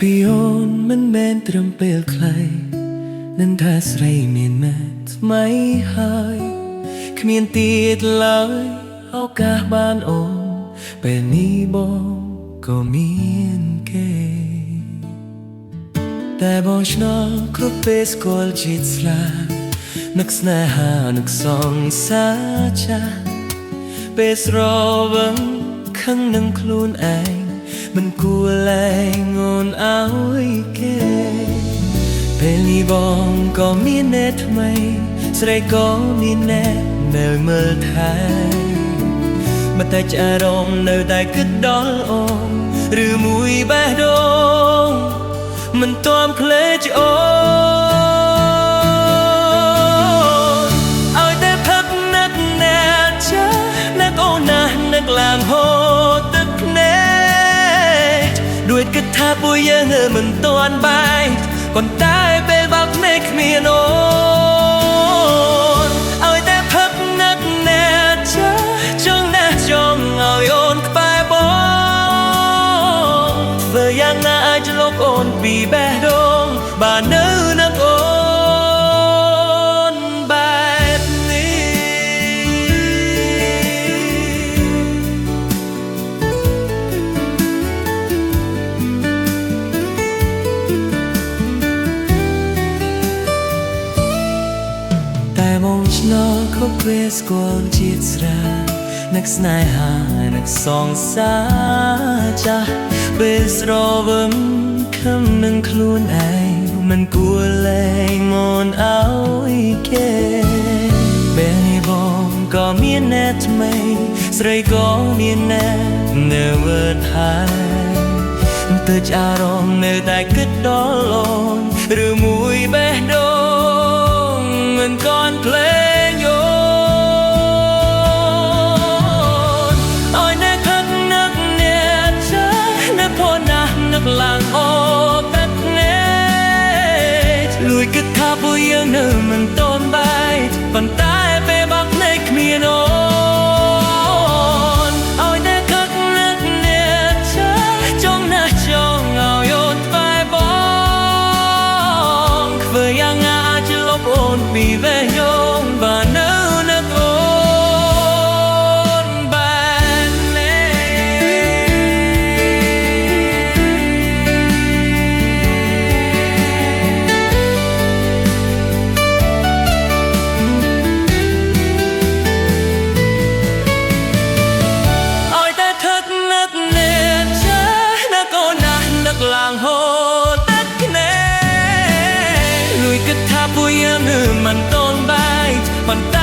ពីអូនមិនមែនត្រឹមពេលខ្លីនឹងថាស្រីមានមកថ្មីហើយគ្មានទៀតឡើយឱកាសបានអូនពេលនេះបងក៏មានគេតែបងឆ្ងល់គ្រប់ពេលស្គាល់ចិត្តស្លាប់នឹកស្នេហានឹកសងសាចាពេលស្រវឹងខឹងនឹងខ្លួនឯងមិនគួរលែងអូនឲ្យគេពេលនេះបងក៏មានអ្នកថ្មីស្រីក៏មានអ្នកនៅមើលថែមកតែអារម្មណ៍នៅតែគិតដល់អូនឬមួយបេះដូងមិនទាន់ភ្លេចអូនឲ្យតែផឹកនឹកអ្នកចានឹកអូនណាស់នឹកឡើងហូរទឹកភ្នែកដូចគិតថាពួកយើងមិនទាន់បែកប៉ុន្តែពេលបើកភ្នែកគ្មានអូនឲ្យតែផឹកនឹកអ្នកចាចង់ណាស់ចង់ឲ្យអូនក្បែរបងធ្វើយ៉ាងណាអាចលុបអូនពីបេះដូងបាននៅនឹងអូនបែបតែមកឆ្នោគ្រប់ពេលស្គាល់ជាតិស្រានឹកស្នេហានឹកសងសាចាស់ពេលស្រវឹងខំនឹងខ្លួនឯងមិនគួរលែងមនឲ្យគេពេលនេះបងក៏មានអ្នកថ្មីស្រីក៏មានអ្នកនៅមើលថែទៅអារម្មណ៍នៅតែគិតដល់អូនឬមួយបេះដូងមិនก่อนភ្លេងអូនឲ្យអ្នកខឹងនឹកអ្នកចានឹកផណាស់នឹកឡើងអូទឹកភ្នែកលួយគិតថាពួកយើងនៅមិនទាន់បែកប៉ុន្តែពេលបើកភ្នែកគ្មានអូនឲ្យអ្នកខឹងនឹកអ្នកចាចង់ណាស់ចង់ឲ្យអូនក្បែរបងធ្វើយ៉ាងណាអាចលុបអូនពីបេះដូងបាននៅនឹងអូនបានឲ្យតែថឹកនឹកអ្នកចានឹកអូនណាស់នឹកឡើងហូរទឹកភ្នែកលួយគិតថាពួកយើងមិនទាន់បែកប៉ុន្តែ